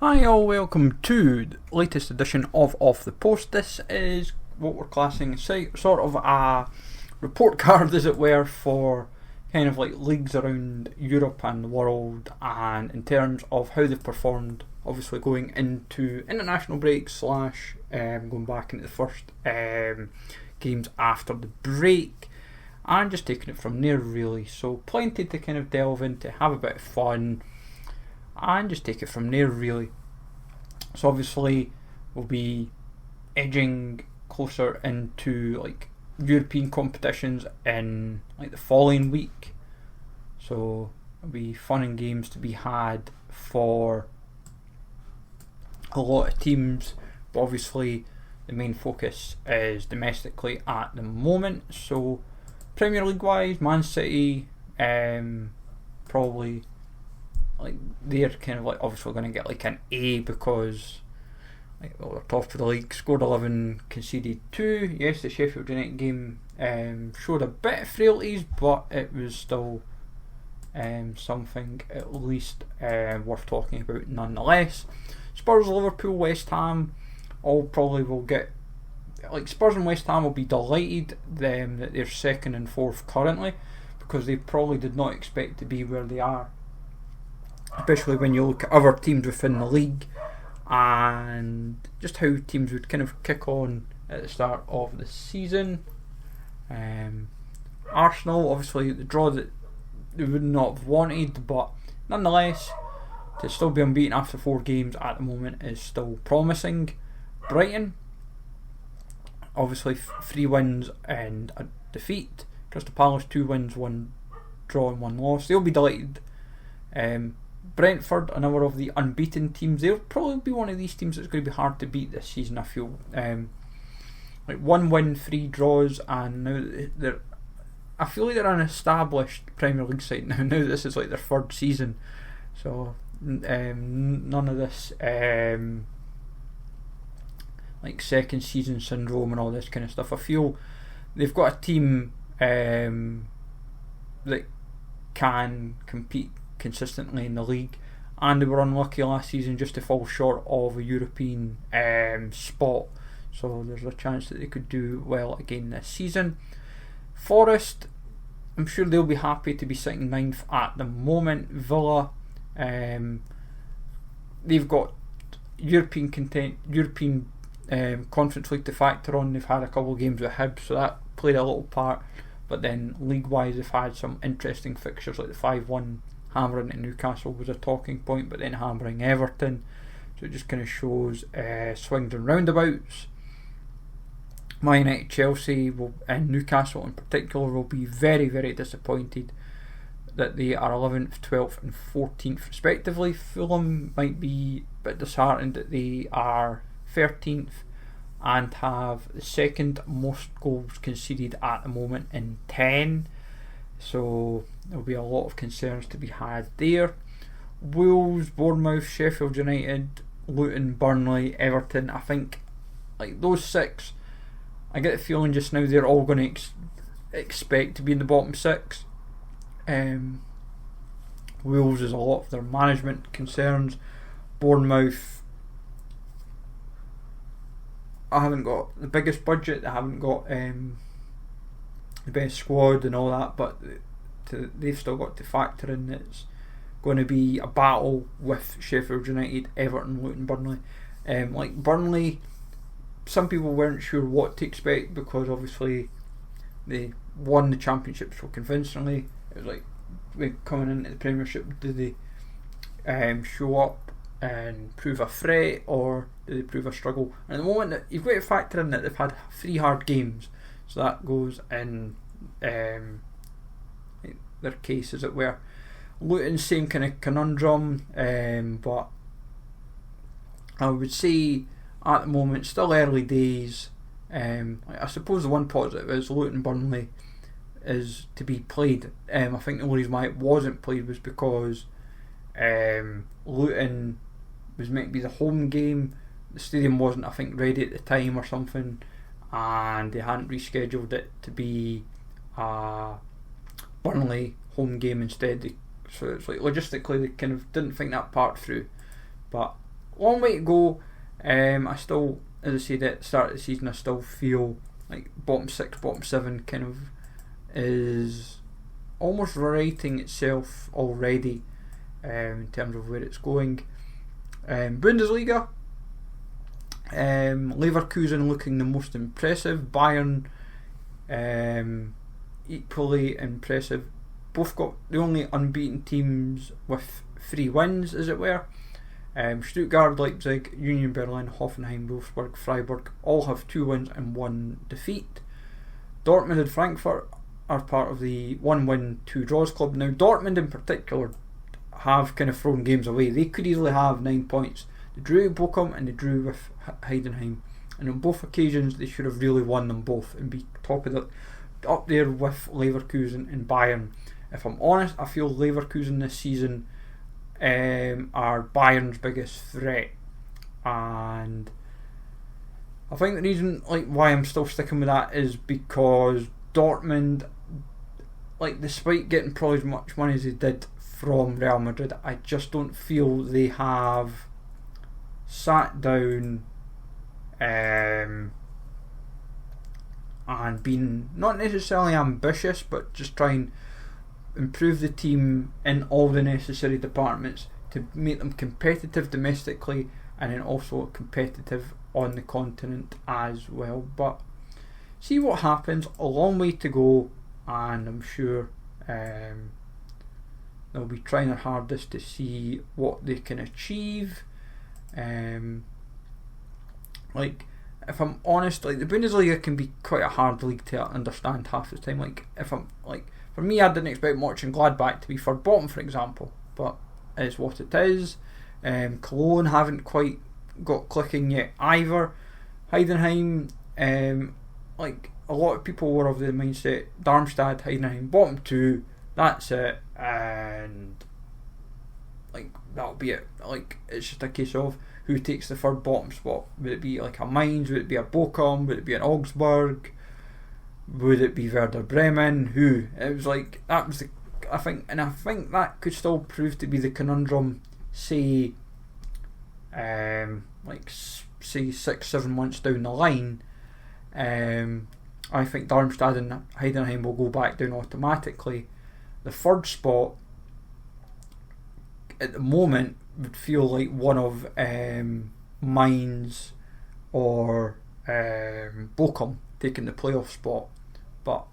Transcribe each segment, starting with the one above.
Hi all, welcome to the latest edition of Off the Post. This is what we're classing sort of a report card, as it were, for kind of like leagues around Europe and the world, and in terms of how they've performed, obviously going into international breaks / going back into the first games after the break, and just taking it from there really. So plenty to kind of delve into, have a bit of fun, and just take it from there really. So obviously we'll be edging closer into like European competitions in like the following week, so it'll be fun and games to be had for a lot of teams, but obviously the main focus is domestically at the moment. So Premier League wise, Man City probably like they're kind of like obviously going to get like an A because like they're top of the league, scored 11, conceded 2. Yes, the Sheffield United game showed a bit of frailties, but it was still something at least worth talking about nonetheless. Spurs, Liverpool, West Ham all probably will get, like Spurs and West Ham will be delighted that they're second and fourth currently, because they probably did not expect to be where they are, especially when you look at other teams within the league and just how teams would kind of kick on at the start of the season. Arsenal, obviously the draw that they would not have wanted, but nonetheless to still be unbeaten after 4 games at the moment is still promising. Brighton, obviously 3 wins and a defeat. Crystal Palace 2 wins, 1 draw and 1 loss. They'll be delighted. Brentford, another of the unbeaten teams, they'll probably be one of these teams that's going to be hard to beat this season, I feel. Like 1 win, 3 draws, and now I feel like they're an established Premier League side now. Now this is like their 3rd season, so none of this like second season syndrome and all this kind of stuff. I feel they've got a team that can compete consistently in the league, and they were unlucky last season just to fall short of a European spot, so there's a chance that they could do well again this season. Forest, I'm sure they'll be happy to be sitting 9th at the moment. Villa, they've got European Conference League to factor on. They've had a couple of games with Hibs, so that played a little part, but then league wise they've had some interesting fixtures, like the 5-1 hammering at Newcastle was a talking point, but then hammering Everton, so it just kind of shows swings and roundabouts. Man United, Chelsea and Newcastle in particular will be very, very disappointed that they are 11th, 12th and 14th respectively. Fulham might be a bit disheartened that they are 13th and have the 2nd most goals conceded at the moment in 10, so there'll be a lot of concerns to be had there. Wolves, Bournemouth, Sheffield United, Luton, Burnley, Everton, I think like those 6, I get the feeling just now they're all going to expect to be in the bottom 6. Wolves is a lot of their management concerns. Bournemouth, I haven't got the biggest budget, I haven't got the best squad and all that, but they've still got to factor in that it's going to be a battle with Sheffield United, Everton, Luton, Burnley. Like Burnley, some people weren't sure what to expect because obviously they won the championship so convincingly. It was like coming into the Premiership, do they show up and prove a threat, or do they prove a struggle? And at the moment, that you've got to factor in that they've had 3 hard games, so that goes in their case, as it were. Luton, same kind of conundrum, but I would say at the moment still early days. I suppose the one positive is Luton Burnley is to be played. I think the only reason why it wasn't played was because Luton was meant to be the home game. The stadium wasn't, I think, ready at the time or something, and they hadn't rescheduled it to be a Burnley home game instead. So it's like logistically they kind of didn't think that part through. But long way to go. I still, as I said at the start of the season, I still feel like bottom 6, bottom 7 kind of is almost writing itself already in terms of where it's going. Bundesliga, Leverkusen looking the most impressive. Bayern equally impressive. Both got the only unbeaten teams with 3 wins, as it were. Stuttgart, Leipzig, Union Berlin, Hoffenheim, Wolfsburg, Freiburg all have 2 wins and 1 defeat. Dortmund and Frankfurt are part of the 1 win, 2 draws club. Now Dortmund in particular have kind of thrown games away. They could easily have 9 points. They drew Bochum and they drew with Heidenheim, and on both occasions they should have really won them both and be top of the, up there with Leverkusen and Bayern. If I'm honest, I feel Leverkusen this season are Bayern's biggest threat, and I think the reason why I'm still sticking with that is because Dortmund, despite getting probably as much money as they did from Real Madrid, I just don't feel they have sat down and been not necessarily ambitious, but just trying improve the team in all the necessary departments to make them competitive domestically and then also competitive on the continent as well. But see what happens. A long way to go, and I'm sure they'll be trying their hardest to see what they can achieve. If I'm honest, the Bundesliga can be quite a hard league to understand half the time. For me, I didn't expect watching Gladbach to be for bottom, for example, but it's what it is. Cologne haven't quite got clicking yet either. Heidenheim, a lot of people were of the mindset Darmstadt, Heidenheim, bottom 2, that's it, and that'll be it. It's just a case of who takes the third bottom spot. Would it be a Mainz? Would it be a Bochum? Would it be an Augsburg? Would it be Werder Bremen? Who? It was that was I think that could still prove to be the conundrum. Say 6-7 months down the line. I think Darmstadt and Heidenheim will go back down automatically. The third spot at the moment would feel like one of Mainz or Bochum taking the playoff spot. But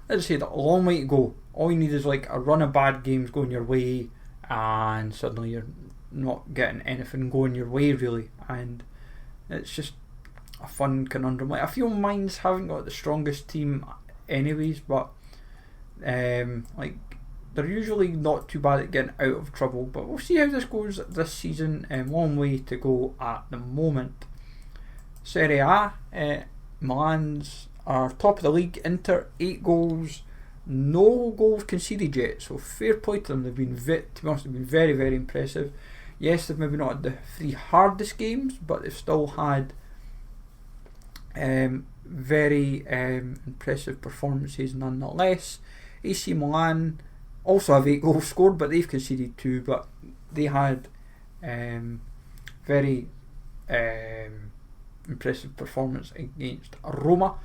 as I said, a long way to go. All you need is a run of bad games going your way, and suddenly you're not getting anything going your way really, and it's just a fun conundrum. I feel Mainz haven't got the strongest team anyways, but they're usually not too bad at getting out of trouble. But we'll see how this goes this season. Long way to go at the moment. Serie A, Milan's are top of the league. Inter 8 goals, no goals conceded yet, so fair play to them. They've been very, very impressive. Yes, they've maybe not had the 3 hardest games, but they've still had very impressive performances nonetheless. AC Milan also have 8 goals scored, but they've conceded 2, but they had very impressive performance against Roma.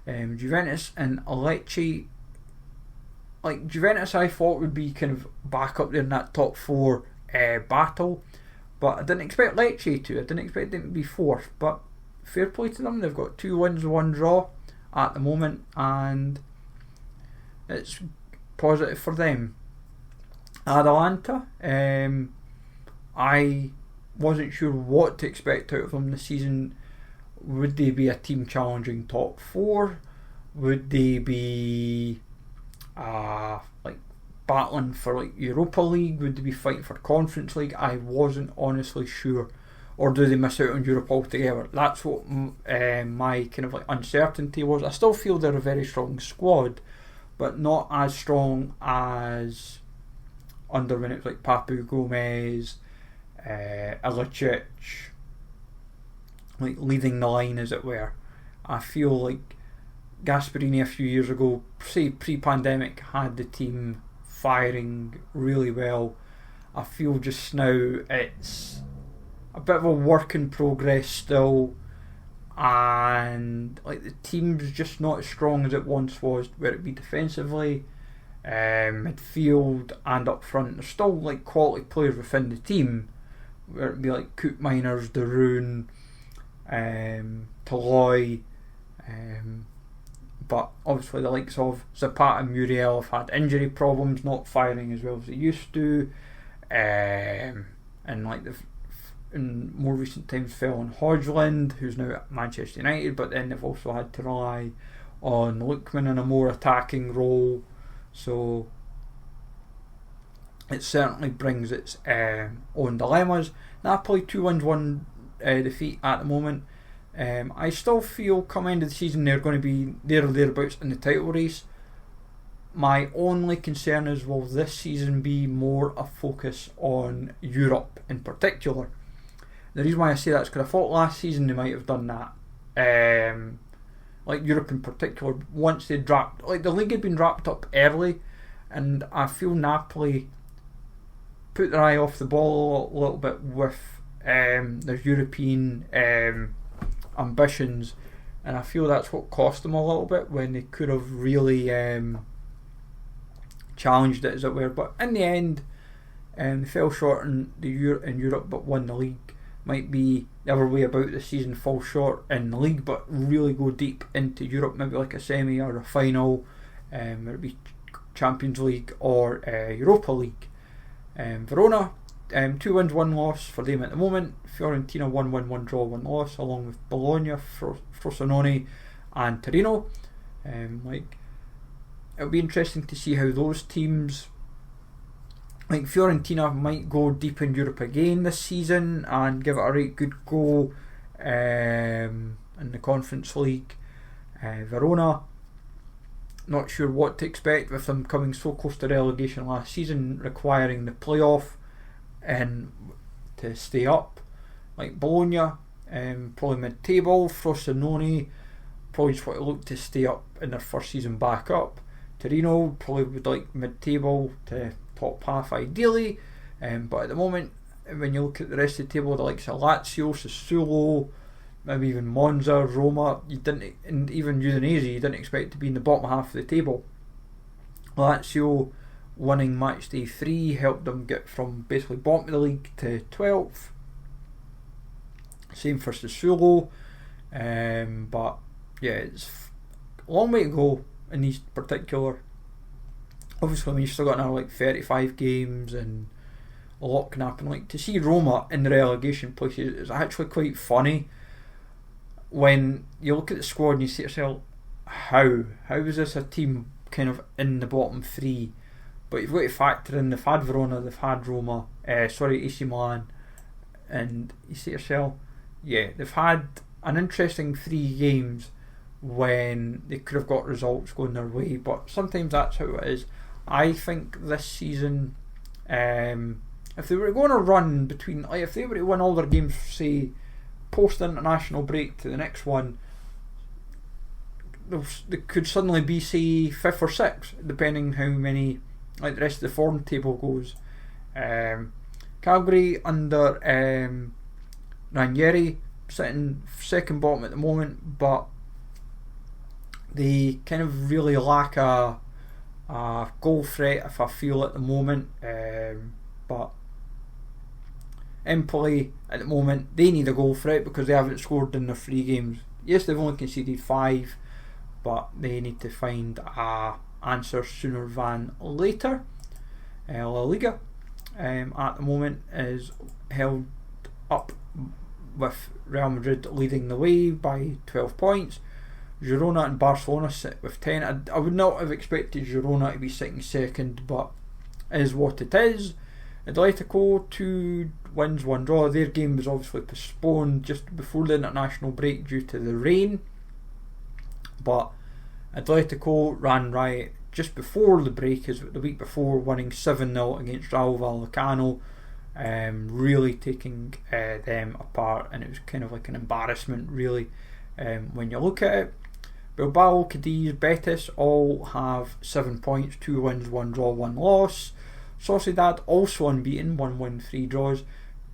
Juventus and Lecce, Juventus I thought would be kind of back up there in that top 4 battle, but I didn't expect Lecce to. I didn't expect them to be 4th, but fair play to them. They've got 2 wins, 1 draw at the moment, and it's positive for them. Atalanta, I wasn't sure what to expect out of them this season. Would they be a team challenging top 4? Would they be battling for Europa League? Would they be fighting for Conference League? I wasn't honestly sure. Or do they miss out on Europe altogether? That's what my kind of uncertainty was. I still feel they're a very strong squad, but not as strong as under when it was Papu Gomez, Ilicic, leading the line, as it were. I feel like Gasperini a few years ago, say pre-pandemic, had the team firing really well. I feel just now it's a bit of a work in progress still, and like the team's just not as strong as it once was, whether it be defensively, midfield and up front. There's still like quality players within the team, whether it be like Koop Miners, De Roon, Toloi, but obviously the likes of Zapata and Muriel have had injury problems, not firing as well as they used to, and like in more recent times fell on Hodgland, who's now at Manchester United, but then they've also had to rely on Lookman in a more attacking role, so it certainly brings its own dilemmas. Napoli 2 wins, 1 defeat at the moment. I still feel come end of the season they're going to be there or thereabouts in the title race. My only concern is, will this season be more a focus on Europe in particular? The reason why I say that is because I thought last season they might have done that. Like Europe in particular, once they dropped, like the league had been wrapped up early, and I feel Napoli put their eye off the ball a little bit with their European ambitions, and I feel that's what cost them a little bit when they could have really challenged it, as it were. But in the end, they fell short in Europe, but won the league. Might be the other way about this season: fall short in the league, but really go deep into Europe, maybe like a semi or a final, whether it be Champions League or Europa League. Verona, 2 wins, 1 loss for them at the moment. Fiorentina 1 win, 1 draw, 1 loss, along with Bologna, Frosinone and Torino. It'll be interesting to see how those teams, like Fiorentina, might go deep in Europe again this season and give it a right good go in the Conference League. Verona, not sure what to expect with them coming so close to relegation last season, requiring the playoff and to stay up. Like Bologna, probably mid-table. Frosinone probably just want to look to stay up in their first season back up. Torino probably would like mid-table to top half ideally, but at the moment, when you look at the rest of the table, the likes of Lazio, Sassuolo, maybe even Monza, Roma, and even Udinese, you didn't expect to be in the bottom half of the table. Lazio winning match day 3 helped them get from basically bottom of the league to 12th. Same for Sassuolo, but yeah, it's a long way to go in these particular. Obviously, when you've still got another like 35 games and a lot can happen. Like to see Roma in the relegation places is actually quite funny. When you look at the squad and you say to yourself, how is this a team kind of in the bottom 3? But you've got to factor in they've had Verona, they've had Roma, AC Milan, and you say to yourself, yeah, they've had an interesting 3 games when they could have got results going their way, but sometimes that's how it is. I think this season, if they were going to run between, like if they were to win all their games, say post international break to the next one, they could suddenly be say 5th or 6th, depending how many, like the rest of the form table goes. Calgary under Ranieri sitting second bottom at the moment, but they kind of really lack a goal threat, if I feel, at the moment. But Empoli at the moment, they need a goal threat because they haven't scored in their 3 games. Yes, they've only conceded 5, but they need to find a answer sooner than later. La Liga at the moment is held up with Real Madrid leading the way by 12 points. Girona and Barcelona sit with 10. I would not have expected Girona to be sitting second, but is what it is. Atletico 2 wins, 1 draw. Their game was obviously postponed just before the international break due to the rain, but Atletico ran riot just before the break, as the week before, winning 7-0 against Rayo Vallecano, really taking them apart, and it was kind of like an embarrassment really when you look at it. Bilbao, Cadiz, Betis all have 7 points, 2 wins, 1 draw, 1 loss. Sociedad also unbeaten, 1 win, 3 draws.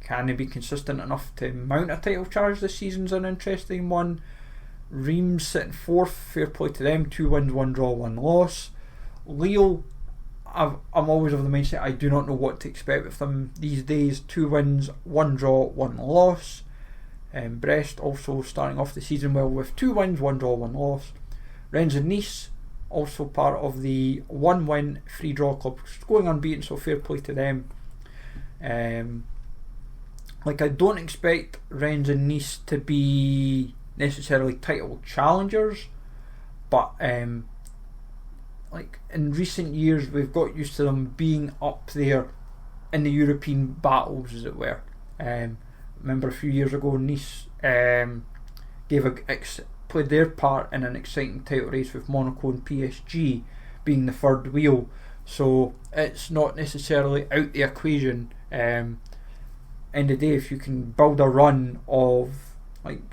can they be consistent enough to mount a title charge this season's an interesting one. Reims sitting 4th, fair play to them, 2 wins, 1 draw, 1 loss. Lille, I'm always of the mindset I do not know what to expect with them these days. 2 wins, 1 draw, 1 loss. Brest also starting off the season well with 2 wins, 1 draw, 1 loss. Rennes and Nice also part of the 1 win, 3 draw club, going unbeaten, so fair play to them. I don't expect Rennes and Nice to be necessarily title challengers, but in recent years we've got used to them being up there in the European battles, as it were. Remember a few years ago Nice played their part in an exciting title race with Monaco and PSG being the third wheel, so it's not necessarily out the equation. End of the day, if you can build a run of,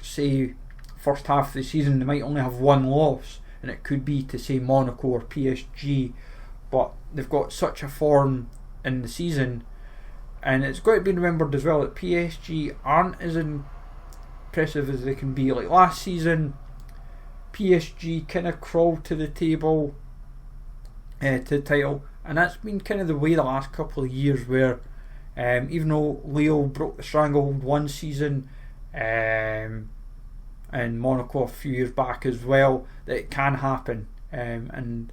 say, first half of the season, they might only have 1 loss, and it could be to, say, Monaco or PSG, but they've got such a form in the season. And it's got to be remembered as well that PSG aren't as impressive as they can be. Like last season, PSG kind of crawled to the table, to the title, and that's been kind of the way the last couple of years, where even though Lille broke the stranglehold one season, and Monaco a few years back as well, that it can happen. And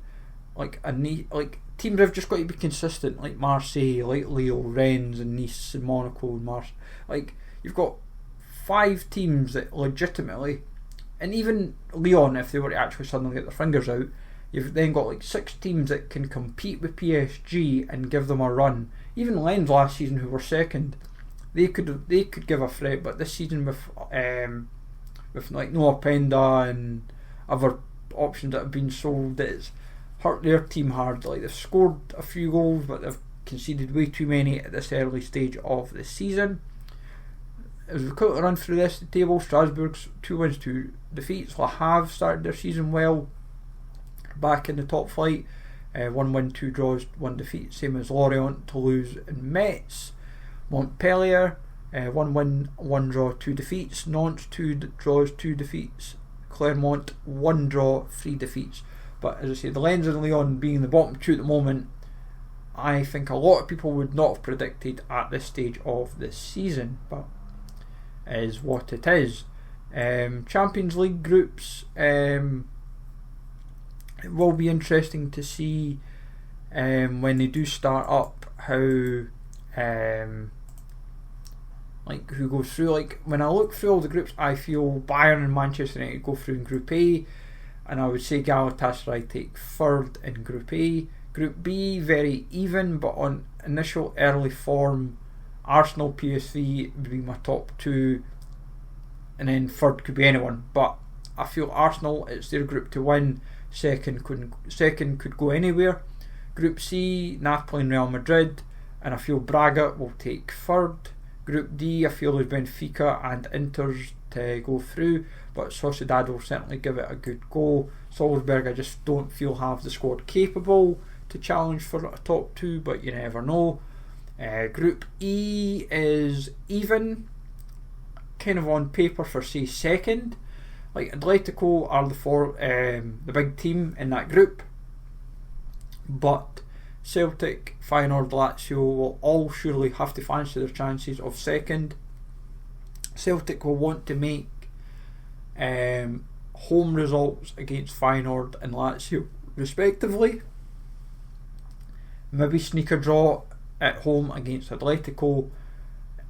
teams have just got to be consistent, like Marseille, like Lille, Rennes and Nice and Monaco and Marseille. You've got 5 teams that legitimately, and even Lyon, if they were to actually suddenly get their fingers out, you've then got 6 teams that can compete with PSG and give them a run. Even Lens last season, who were second, they could give a threat, but this season with Noah Penda and other options that have been sold, it's hurt their team hard. They've scored a few goals, but they've conceded way too many at this early stage of the season. As we quickly run through this, the table, Strasbourg's 2 wins, 2 defeats. Le Havre started their season well, back in the top flight. 1 win, 2 draws, 1 defeat, same as Lorient, Toulouse and Metz. Montpellier, 1 win, 1 draw, 2 defeats. Nantes, 2 draws, 2 defeats. Clermont, 1 draw, 3 defeats. But as I say, the Lens and Lyon being the bottom 2 at the moment, I think a lot of people would not have predicted at this stage of the season, but is what it is. Champions League groups, it will be interesting to see when they do start up how who goes through. When I look through all the groups, I feel Bayern and Manchester United go through in Group A, and I would say Galatasaray take 3rd in Group A. Group B, very even, but on initial early form, Arsenal, PSV would be my top 2, and then 3rd could be anyone. But I feel Arsenal, it's their group to win. Second could go anywhere. Group C, Napoli and Real Madrid, and I feel Braga will take 3rd. Group D, I feel there's Benfica and Inter's to go through, but Sociedad will certainly give it a good go. Salzburg, I just don't feel have the squad capable to challenge for a top 2, but you never know. Group E is even, kind of on paper for, say, 2nd. Atletico are the big team in that group, but Celtic, Feyenoord, Lazio will all surely have to fancy their chances of 2nd. Celtic will want to make home results against Feyenoord and Lazio respectively. Maybe sneak a draw at home against Atletico,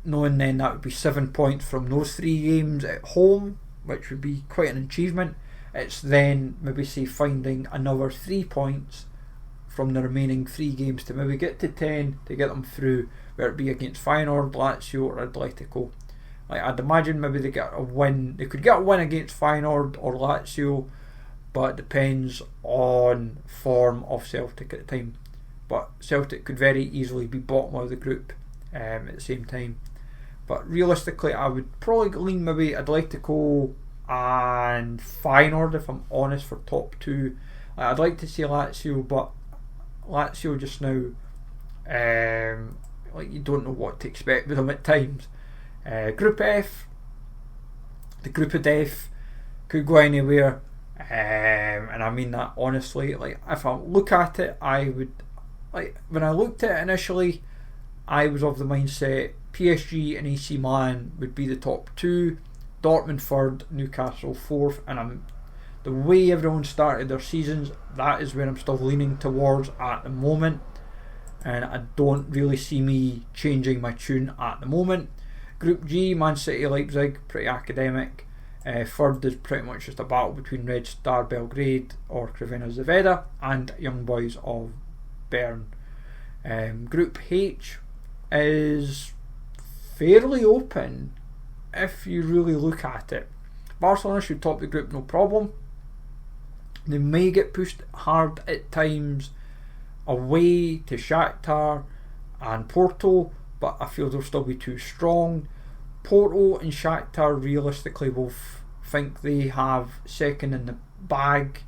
knowing then that would be 7 points from those 3 games at home, which would be quite an achievement. It's then maybe say finding another 3 points from the remaining 3 games to maybe get to 10 to get them through, whether it be against Feyenoord, Lazio or Atletico. I'd imagine maybe they get a win. They could get a win against Feyenoord or Lazio, but it depends on form of Celtic at the time. But Celtic could very easily be bottom of the group at the same time. But realistically, I would probably lean maybe Atletico and Feyenoord, if I'm honest, for top 2. I'd like to see Lazio, but Lazio just now, you don't know what to expect with them at times. Group F, the group of death, could go anywhere, and I mean that honestly. Like, if I look at it, I would, like, when I looked at it initially, I was of the mindset PSG and AC Milan would be the top two, Dortmund third, Newcastle fourth, and the way everyone started their seasons, that is where I'm still leaning towards at the moment, and I don't really see me changing my tune at the moment. Group G, Man City, Leipzig, pretty academic. Third is pretty much just a battle between Red Star Belgrade or Crvena Zvezda and Young Boys of Bern. Group H is fairly open if you really look at it. Barcelona should top the group, no problem. They may get pushed hard at times away to Shakhtar and Porto, but I feel they'll still be too strong. Porto and Shakhtar realistically will think they have second in the bag,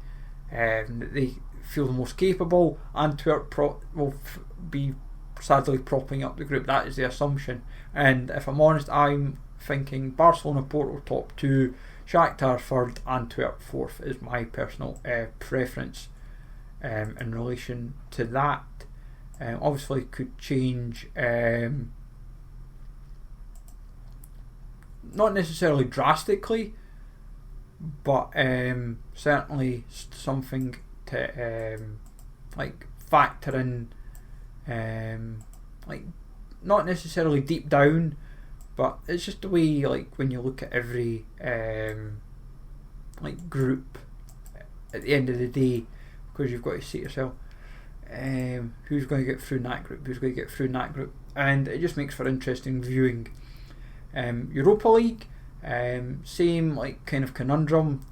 they feel the most capable. Antwerp will be sadly propping up the group, that is the assumption, and if I'm honest, I'm thinking Barcelona, Porto top two, Shakhtar third, Antwerp fourth is my personal preference in relation to that. Obviously could change, not necessarily drastically, but certainly something to like factor in, like not necessarily deep down, but it's just the way, like, when you look at every like group at the end of the day, because you've got to say to yourself, who's going to get through in that group, who's going to get through in that group, and it just makes for interesting viewing. Europa League, same like kind of conundrum.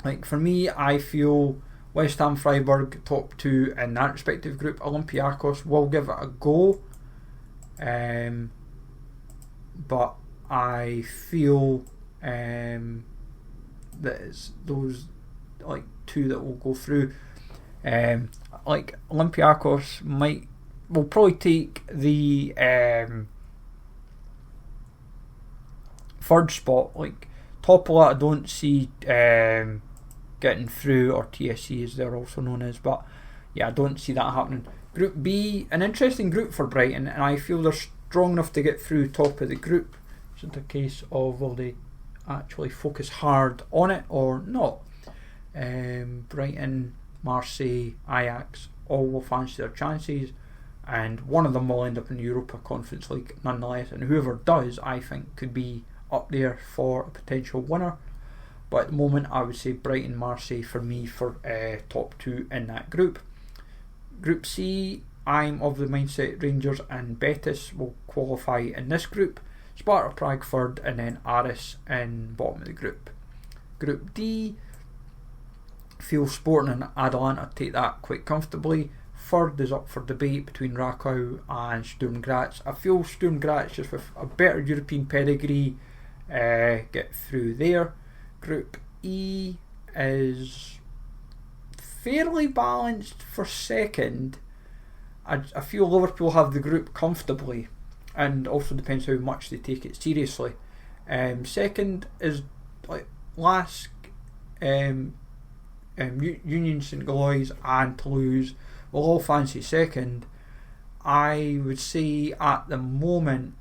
Like for me, I feel West Ham, Freiburg top two in that respective group. Olympiacos will give it a go, but I feel that it's those like two that will go through. Like Olympiacos will probably take the third spot. Like Topola, I don't see getting through, or TSC as they're also known as, but yeah, I don't see that happening. Group B, an interesting group for Brighton, and I feel they're strong enough to get through top of the group. It's just a case of will they actually focus hard on it or not. Brighton, Marseille, Ajax all will fancy their chances, and one of them will end up in the Europa Conference League nonetheless, and whoever does, I think, could be up there for a potential winner. But at the moment, I would say Brighton, Marseille for me for top two in that group. Group C, I'm of the mindset Rangers and Betis will qualify in this group. Sparta Prague third, and then Aris in bottom of the group. Group D, feel Sporting and Atalanta take that quite comfortably. Third is up for debate between Rakow and Sturm Graz. I feel Sturm Graz, just with a better European pedigree, get through there. Group E is fairly balanced for second. I feel Liverpool have the group comfortably, and also depends how much they take it seriously. Second is like Lask, Union St Galois and Toulouse will all fancy second. I would say at the moment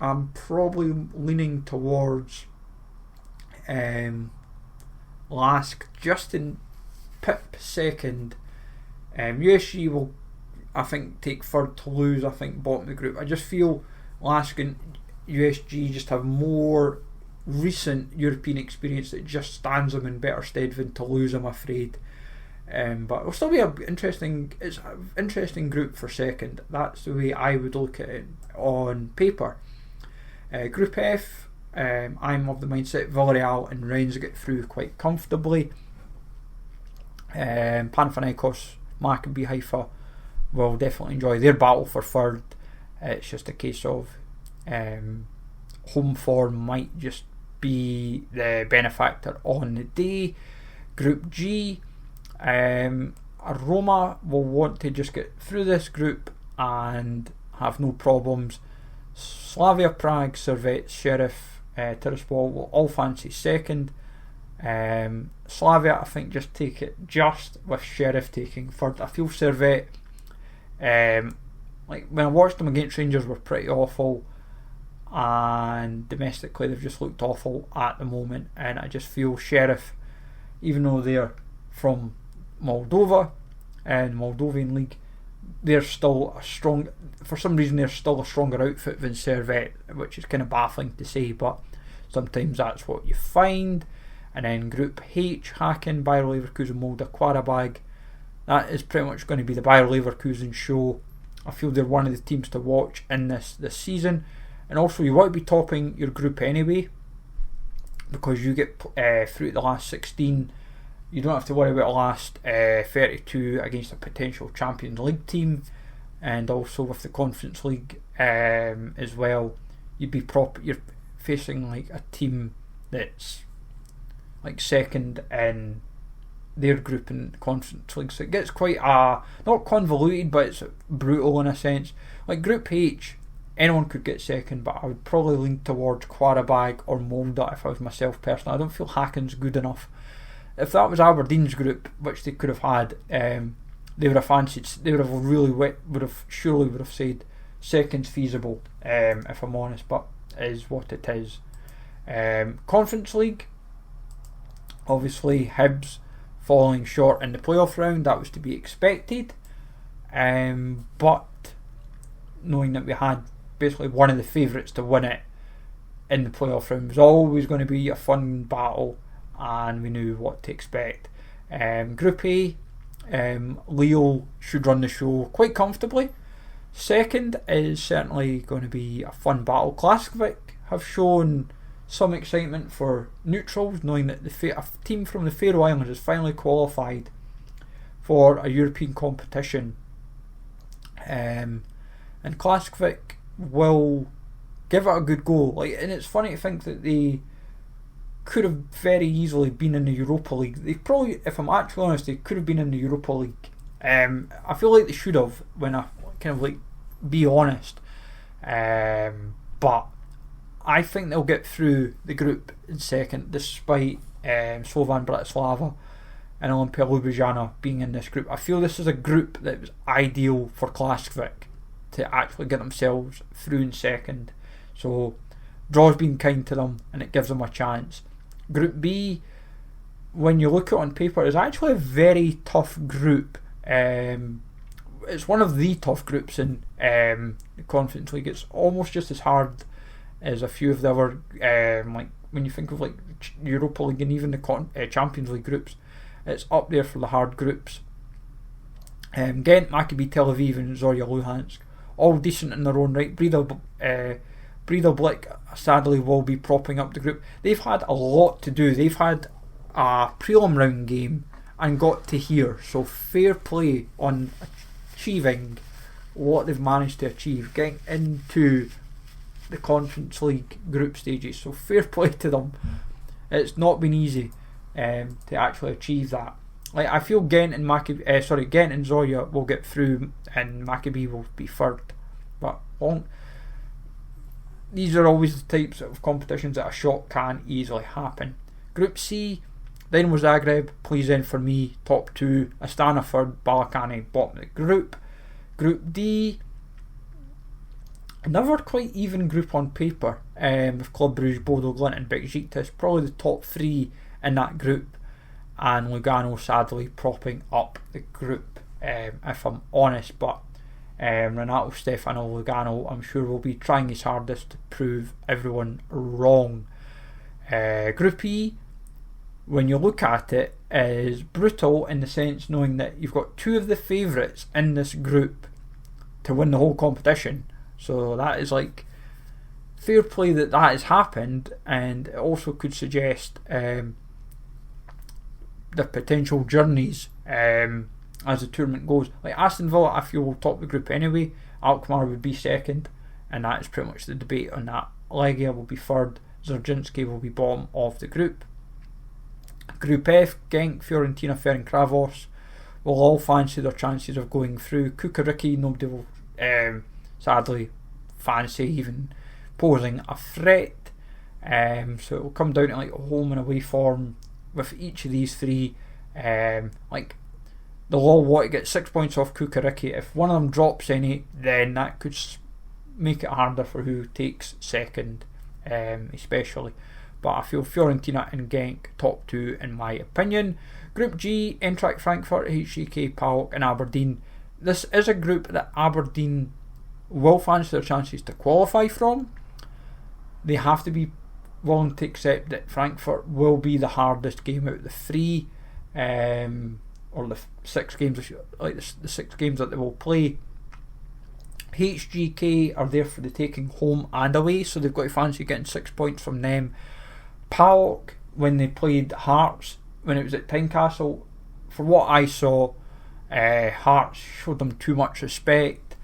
I'm probably leaning towards Lask just in pip second. USG will, I think, take third, Toulouse I think bottom of the group. I just feel Lask and USG just have more recent European experience that just stands them in better stead than Toulouse, I'm afraid. But it'll still be it's an interesting group for second. That's the way I would look at it on paper. Group F, I'm of the mindset Villarreal and Rennes get through quite comfortably. Panathinaikos, Maccabi Haifa will definitely enjoy their battle for third. It's just a case of home form might just be the benefactor on the day. Group G, Roma will want to just get through this group and have no problems. Slavia Prague, Servette, Sheriff, Tiraspol will all fancy second. Slavia, I think, just take it just with Sheriff taking third. I feel Servette, like when I watched them against Rangers, were pretty awful, and domestically they've just looked awful at the moment. And I just feel Sheriff, even though they're from Moldova and Moldovan League, they're still a strong. For some reason, they're still a stronger outfit than Servette, which is kind of baffling to say, but sometimes that's what you find. And then Group H, Haken, Bayer Leverkusen, Molde, Qarabag. That is pretty much going to be the Bayer Leverkusen show. I feel they're one of the teams to watch in this season. And also, you want to be topping your group anyway, because you get through to the last 16. You don't have to worry about the last 32 against a potential Champions League team. And also with the Conference League as well, you're facing like a team that's like second in their group in the Conference League, so it gets quite not convoluted, but it's brutal in a sense. Like Group H, anyone could get second, but I would probably lean towards Qarabag or Molde if I was myself personally. I don't feel Haken's good enough. If that was Aberdeen's group, which they could have had, they would have fancied. They would have surely said second's feasible. If I'm honest, but it is what it is. Conference League, obviously Hibs falling short in the playoff round. That was to be expected. But knowing that we had basically one of the favourites to win it in the playoff round was always going to be a fun battle, and we knew what to expect. Group A, Lille should run the show quite comfortably. Second is certainly going to be a fun battle. Klaksvik have shown some excitement for neutrals, knowing that a team from the Faroe Islands has finally qualified for a European competition. And Klaksvik will give it a good go. And it's funny to think that they could have very easily been in the Europa League. They probably, if I'm actually honest, they could have been in the Europa League. I feel like they should have, when I kind of be honest. But I think they'll get through the group in second, despite Slovan Bratislava and Olympia Ljubljana being in this group. I feel this is a group that was ideal for Klaksvik to actually get themselves through in second. So draw's been kind to them, and it gives them a chance. Group B, when you look at it on paper, is actually a very tough group. It's one of the tough groups in the Conference League. It's almost just as hard as a few of the other, like when you think of like Europa League and even the Champions League groups, it's up there for the hard groups. Ghent, Maccabi Tel Aviv and Zorya Luhansk, all decent in their own right. Breidablik sadly will be propping up the group. They've had a lot to do. They've had a prelim round game and got to here, so fair play on achieving what they've managed to achieve, getting into the Conference League group stages, so fair play to them. It's not been easy to actually achieve that. Like, I feel Ghent and Ghent and Zorya will get through, and Maccabi will be third. But these are always the types of competitions that a shock can easily happen. Group C, Dynamo Zagreb, please in for me, top two. Astana third, Balakani bottom of the group. Group D, another quite even group on paper, with Club Brugge, Bodo Glimt and Besiktas, probably the top three in that group, and Lugano sadly propping up the group, if I'm honest. But Renato Stefano Lugano, I'm sure, will be trying his hardest to prove everyone wrong. Group E, when you look at it, is brutal in the sense knowing that you've got two of the favourites in this group to win the whole competition. So that is like fair play that has happened, and it also could suggest the potential journeys as the tournament goes. Like Aston Villa, I feel, will top the group anyway. Alkmaar would be second, and that is pretty much the debate on that. Legia will be third. Zerzinski will be bottom of the group. Group F, Genk, Fiorentina, Ferencvaros will all fancy their chances of going through. Kukariki, nobody will sadly fancy even posing a threat. So it will come down to like home and away form with each of these three. Like they'll all want to get 6 points off Kukariki. If one of them drops any, then that could make it harder for who takes second, especially. But I feel Fiorentina and Genk top two in my opinion. Group G, Eintracht Frankfurt, HGK, PAOK and Aberdeen. This is a group that Aberdeen will fancy their chances to qualify from. They have to be willing to accept that Frankfurt will be the hardest game out of the three, or the 6 games, like the 6 games that they will play. HGK are there for the taking home and away, so they've got to fancy getting 6 points from them. PAOK, when they played Hearts, when it was at Tynecastle, for what I saw, Hearts showed them too much respect,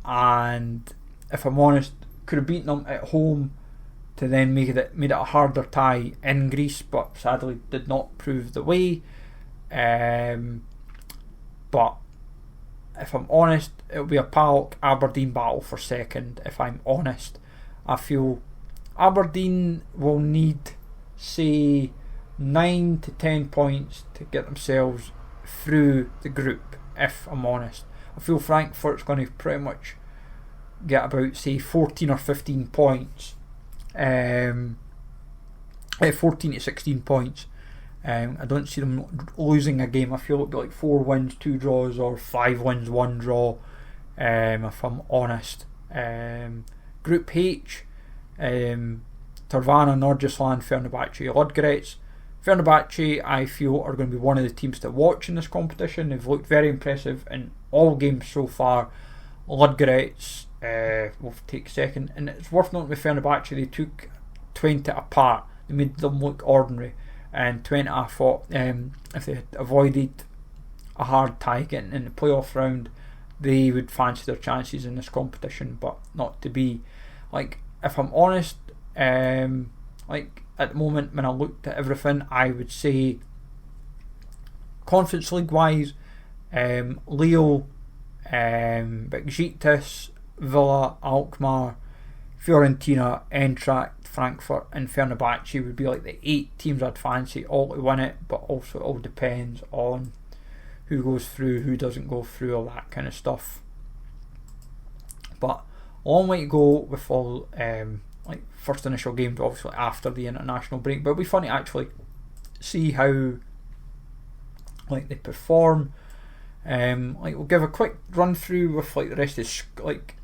and if I'm honest, could have beaten them at home to then made it a harder tie in Greece, but sadly did not prove the way. But if I'm honest, it'll be a PAOK Aberdeen battle for second. If I'm honest, I feel Aberdeen will need, say, 9 to 10 points to get themselves through the group. If I'm honest, I feel Frankfurt's going to pretty much get about, say, 14 or 15 points. 14 to 16 points. I don't see them losing a game. I feel it'll be like 4 wins, 2 draws, or 5 wins, 1 draw, if I'm honest. Group H, Tirvana, Nordjylland, Fenerbahce, Ludogorets. Fenerbahce, I feel, are going to be one of the teams to watch in this competition. They've looked very impressive in all games so far. Ludogorets will take second, and it's worth noting with Fenerbahce, they took 20 apart. They made them look ordinary, and 20 I thought, if they had avoided a hard tie getting in the playoff round, they would fancy their chances in this competition, but not to be. Like, if I'm honest, like at the moment when I looked at everything, I would say Conference League wise, Leo, Besiktas, Villa, Alkmaar, Fiorentina, Eintracht, Frankfurt and Fenerbahce would be like the 8 teams I'd fancy all to win it, but also it all depends on who goes through, who doesn't go through, all that kind of stuff. But a long way to go with all like first initial games, obviously after the international break, but it'll be fun to actually see how like they perform. Like we'll give a quick run through with like the rest of like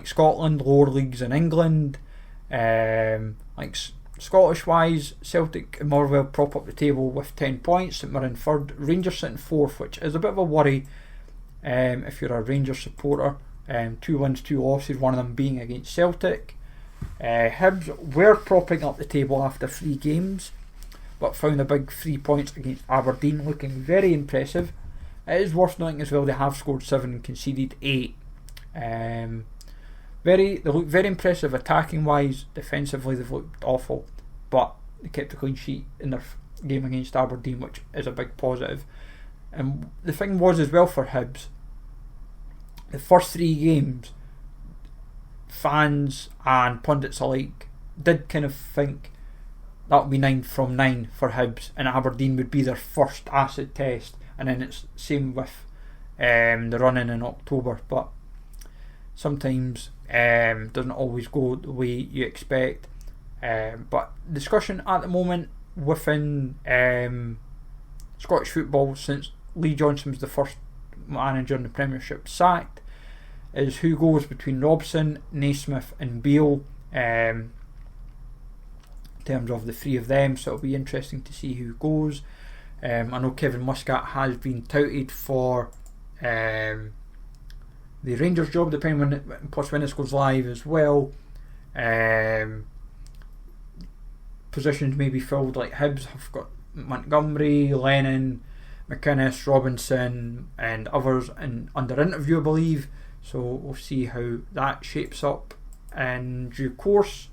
Scotland, lower leagues in England. Like Scottish wise, Celtic and Motherwell prop up the table with 10 points. St Mirren third, Rangers sitting 4th, which is a bit of a worry if you're a Rangers supporter. 2 wins, 2 losses, one of them being against Celtic. Hibs were propping up the table after 3 games, but found a big 3 points against Aberdeen, looking very impressive. It is worth noting as well they have scored 7 and conceded 8. They look very impressive attacking wise. Defensively they've looked awful, but they kept a clean sheet in their game against Aberdeen, which is a big positive. And the thing was as well for Hibs, the first 3 games, fans and pundits alike did kind of think that would be 9 from 9 for Hibs, and Aberdeen would be their first acid test, and then it's same with the run-in in October. But sometimes doesn't always go the way you expect. But discussion at the moment within Scottish football, since Lee Johnson was the first manager in the Premiership sacked, is who goes between Robson, Naismith and Beale, in terms of the 3 of them, so it'll be interesting to see who goes. I know Kevin Muscat has been touted for the Rangers job, depending when this goes live as well. Positions may be filled, like Hibs have got Montgomery, Lennon, McInnes, Robinson and others under interview, I believe, so we'll see how that shapes up in due course.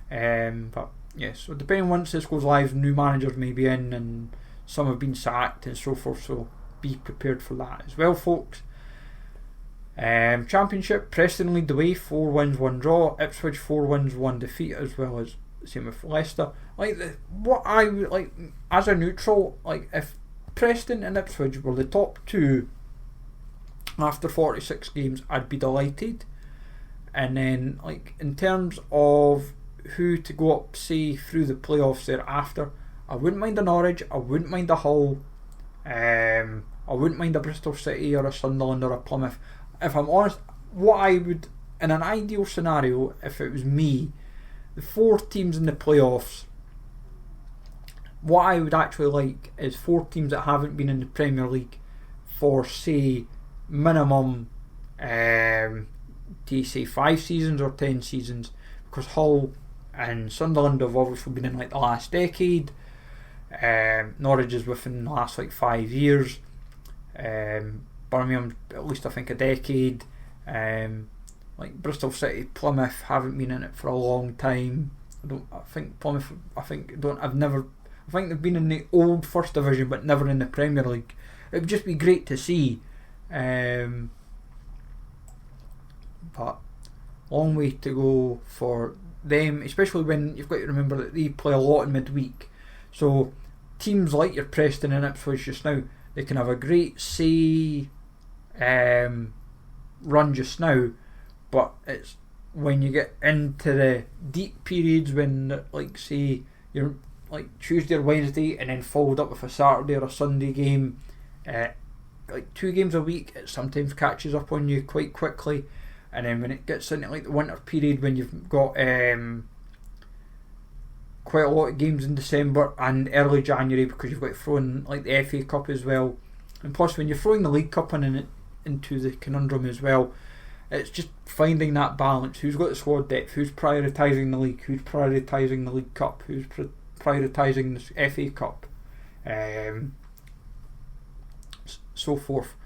But yes, so depending once this goes live, new managers may be in and some have been sacked and so forth, so be prepared for that as well, folks. Championship, Preston lead the way, 4 wins, 1 draw. Ipswich 4 wins, 1 defeat, as well as same with Leicester. What I would like as a neutral, if Preston and Ipswich were the top two after 46 games, I'd be delighted. And then in terms of who to go up, say, through the playoffs thereafter, I wouldn't mind a Norwich, I wouldn't mind a Hull, I wouldn't mind a Bristol City or a Sunderland or a Plymouth. If I'm honest, what I would, in an ideal scenario, if it was me, the 4 teams in the playoffs, what I would actually like is 4 teams that haven't been in the Premier League for, say, minimum, do you say 5 seasons or 10 seasons? Because Hull and Sunderland have obviously been in the last decade. Norwich is within the last 5 years. Birmingham, at least I think a decade. Bristol City, Plymouth haven't been in it for a long time. I think they've been in the old First Division but never in the Premier League. It would just be great to see. But long way to go for them, especially when you've got to remember that they play a lot in midweek. So teams like your Preston and Ipswich just now, they can have a great run just now, but it's when you get into the deep periods when say you're Tuesday or Wednesday and then followed up with a Saturday or a Sunday game, 2 games a week, it sometimes catches up on you quite quickly. And then when it gets into the winter period, when you've got quite a lot of games in December and early January, because you've got to throw in the FA Cup as well, and plus when you're throwing the League Cup into the conundrum as well, it's just finding that balance. Who's got the squad depth? Who's prioritising the league? Who's prioritising the League Cup? Who's prioritising the FA Cup? So forth.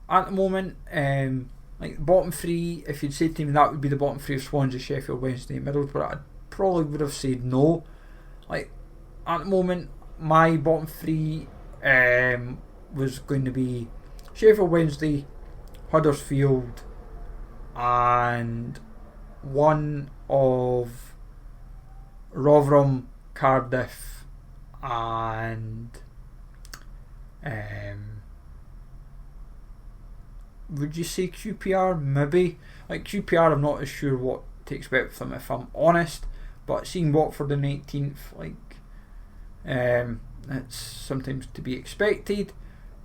At the moment, bottom 3, if you'd say to me that would be the bottom 3 of Swansea, Sheffield Wednesday, Middlesbrough, I probably would have said no. At the moment, my bottom 3 was going to be Sheffield Wednesday, Huddersfield, and one of Rotherham, Cardiff, and would you say QPR? Maybe. QPR, I'm not as sure what to expect with them, if I'm honest. But seeing Watford in 18th, it's sometimes to be expected.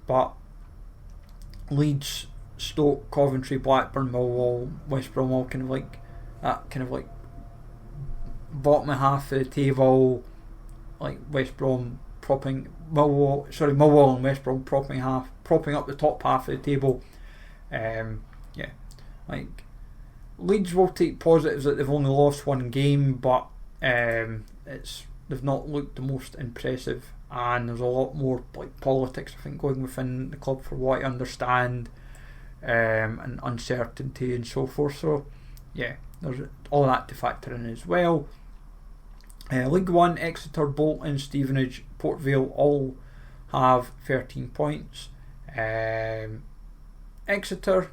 But Leeds, Stoke, Coventry, Blackburn, Millwall, West Brom, all bottom half of the table. West Brom Millwall and West Brom propping up the top half of the table. Leeds will take positives that they've only lost 1 game, but they've not looked the most impressive, and there's a lot more politics I think going within the club, for what I understand, and uncertainty and so forth. So there's all that to factor in as well. League 1, Exeter, Bolton, Stevenage, Port Vale all have 13 points. Exeter,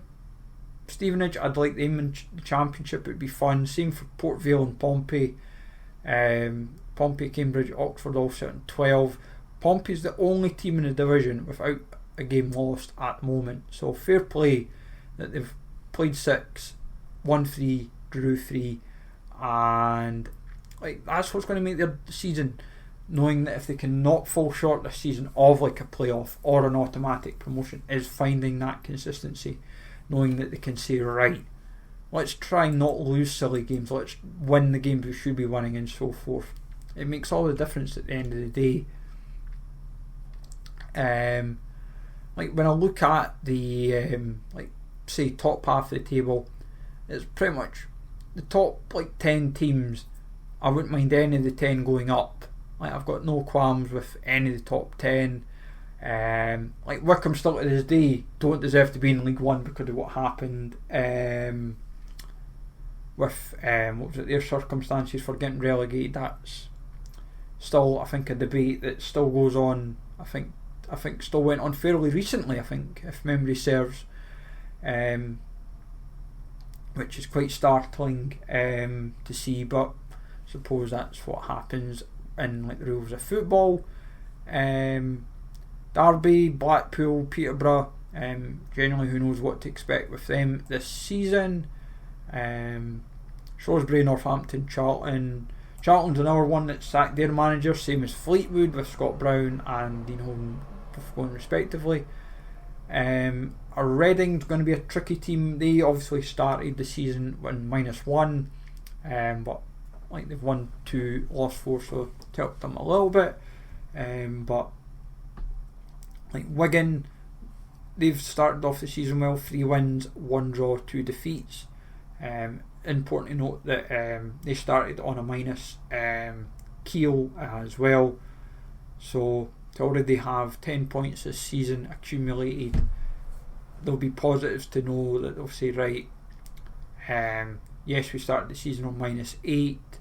Stevenage, I'd like them in the Championship, it would be fun. Same for Port Vale and Pompey. Pompey, Cambridge, Oxford all sit on 12. Pompey's the only team in the division without a game lost at the moment, so fair play that they've played 6, won 3, drew 3, and that's what's going to make their season, knowing that if they can not fall short this season of a playoff or an automatic promotion, is finding that consistency, knowing that they can say, right, let's try not lose silly games, let's win the games we should be winning, and so forth. It makes all the difference at the end of the day. When I look at the say top half of the table, it's pretty much the top 10 teams. I wouldn't mind any of the 10 going up. I've got no qualms with any of the top 10. Wycombe still to this day don't deserve to be in League 1 because of what happened with their circumstances for getting relegated. That's still, I think, a debate that still goes on, I think, I think still went on fairly recently, I think, if memory serves, which is quite startling to see, but I suppose that's what happens in like the rules of football. Derby, Blackpool, Peterborough, generally who knows what to expect with them this season. Shrewsbury, Northampton, Charlton. Charlton's another one that sacked their manager, same as Fleetwood with Scott Brown and Dean Holden going respectively. Reading's going to be a tricky team. They obviously started the season with -1, but like they've won 2, lost 4, so it's helped them a little bit. But like Wigan, they've started off the season well, 3 wins, 1 draw, 2 defeats. Important to note that they started on a minus Kiel as well, so to already have 10 points this season accumulated, there'll be positives to know that they'll say, right, yes, we started the season on -8,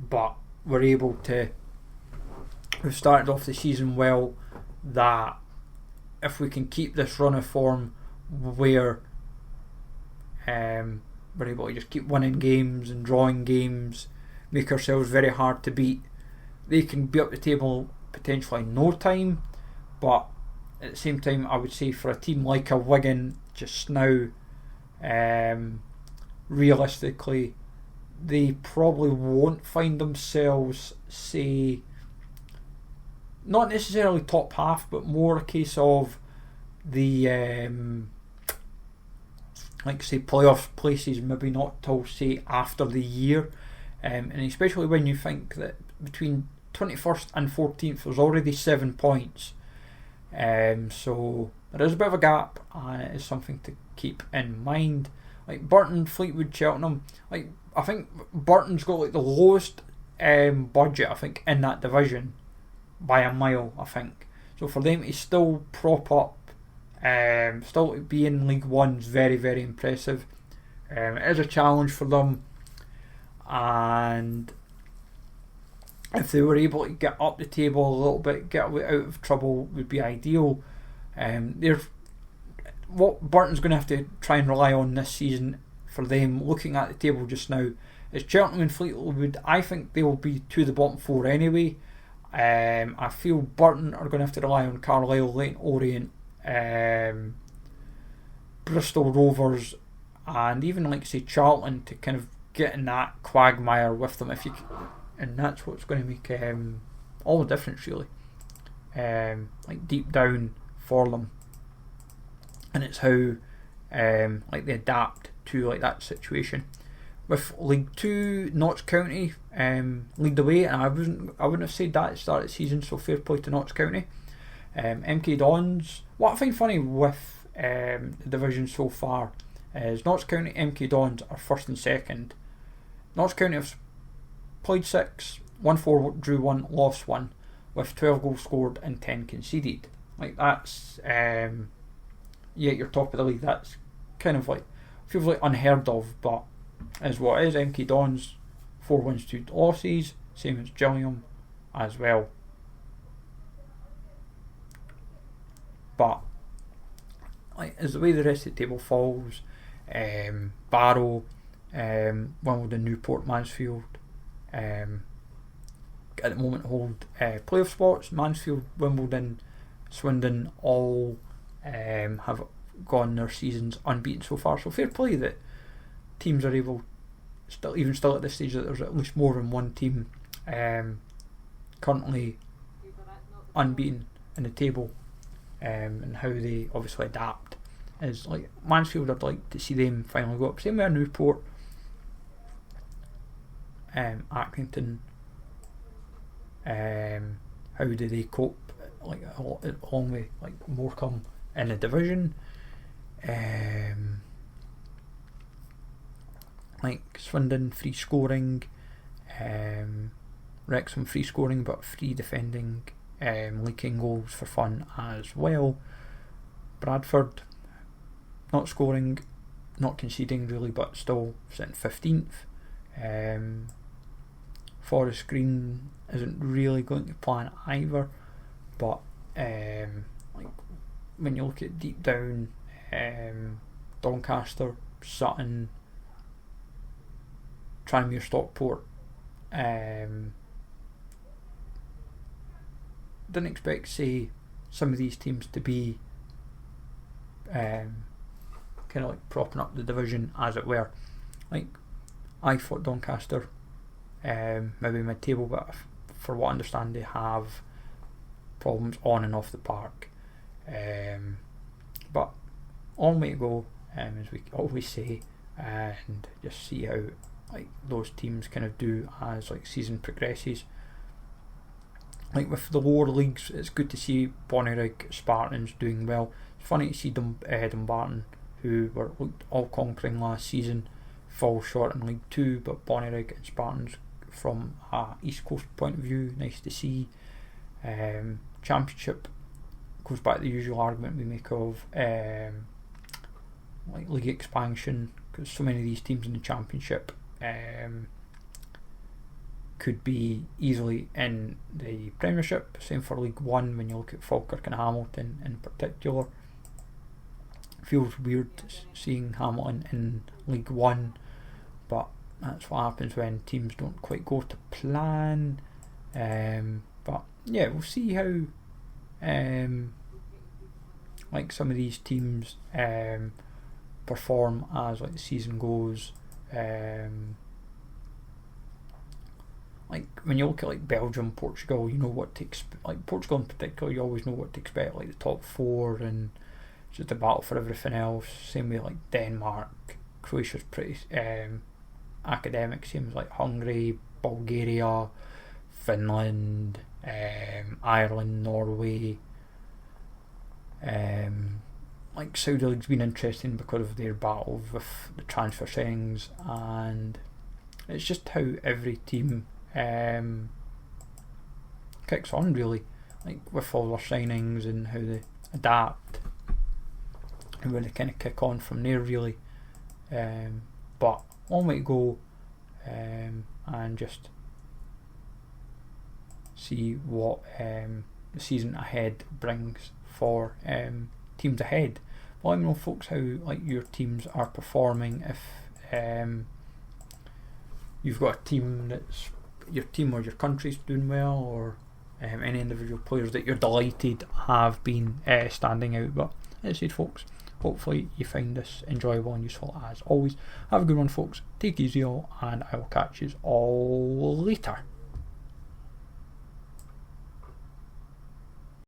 but we've started off the season well, that if we can keep this run of form where we're able to just keep winning games and drawing games, make ourselves very hard to beat, they can be up the table potentially in no time. But at the same time, I would say for a team like a Wigan just now, realistically, they probably won't find themselves, say, not necessarily top half, but more a case of the like say playoff places, maybe not till say after the year, and especially when you think that between 21st and 14th there's already 7 points, so there is a bit of a gap, and it is something to keep in mind. Like Burton, Fleetwood, Cheltenham, like I think Burton's got like the lowest budget, I think, in that division by a mile, I think. So for them to still prop up, still to be in League One is very, very impressive. It is a challenge for them, and if they were able to get up the table a little bit, get out of trouble, would be ideal. What Burton's going to have to try and rely on this season for them, looking at the table just now, is Cheltenham and Fleetwood. I think they will be to the bottom 4 anyway. I feel Burton are going to have to rely on Carlisle, Leyton Orient, Bristol Rovers, and even like say Charlton to kind of get in that quagmire with them, if you can, and that's what's going to make all the difference really, like deep down for them, and it's how like they adapt to like that situation. With League 2, Notts County lead the way, and I wouldn't have said that at the start of the season, so fair play to Notts County. MK Dons, what I find funny with the division so far is Notts County, MK Dons are first and second. Notts County have played 6, won 4, drew 1, lost 1, with 12 goals scored and 10 conceded. Like that's you're top of the league. That's kind of like, feels like unheard of, but is what it is. MK Dons 4 wins, 2 losses, same as Gillingham as well. But like as the way the rest of the table falls, Barrow, Wimbledon, Newport, Mansfield, at the moment hold playoff spots. Mansfield, Wimbledon, Swindon all have gone their seasons unbeaten so far. So fair play that teams are able, still at this stage, that there's at least more than one team currently unbeaten in the table, and how they obviously adapt is like Mansfield. I'd like to see them finally go up. Same with Newport, Accrington. How do they cope? Like along with like Morecambe in the division. Like Swindon free scoring, Wrexham free scoring but free defending, leaking goals for fun as well. Bradford not scoring, not conceding really, but still sitting 15th. Forest Green isn't really going to plan either. but like when you look at deep down, Doncaster, Sutton, Tranmere, Stockport, didn't expect, say, some of these teams to be kind of like propping up the division, as it were. Like, I thought Doncaster maybe mid-table, but for what I understand, they have problems on and off the park. But on way to go, as we always say, and just see how like those teams kind of do as like season progresses. Like with the lower leagues, it's good to see Bonnyrigg, Spartans doing well. It's funny to see Dumbarton, who were all conquering last season, fall short in League 2, but Bonnyrigg and Spartans, from a East Coast point of view, nice to see. Championship goes back to the usual argument we make of like league expansion, because so many of these teams in the Championship could be easily in the Premiership. Same for League 1 when you look at Falkirk and Hamilton in particular. Feels weird seeing Hamilton in League 1, but that's what happens when teams don't quite go to plan. But yeah, we'll see how like some of these teams perform as like the season goes. Like when you look at like Belgium, Portugal, you know what to expect. Like Portugal in particular, you always know what to expect. Like the top four, and just a battle for everything else. Same way like Denmark, Croatia's pretty academic. Same as like Hungary, Bulgaria, Finland, Ireland, Norway. Like Saudi League's been interesting because of their battles with the transfer signings, and it's just how every team kicks on, really, like with all their signings and how they adapt and where they kind of kick on from there, really. But long way to go, and just see what the season ahead brings for teams ahead. Well, let me know, folks, how like your teams are performing. If you've got a team that's your team or your country's doing well, or any individual players that you're delighted have been standing out. But as I said, folks, hopefully you find this enjoyable and useful as always. Have a good one, folks. Take it easy all, and I will catch you all later.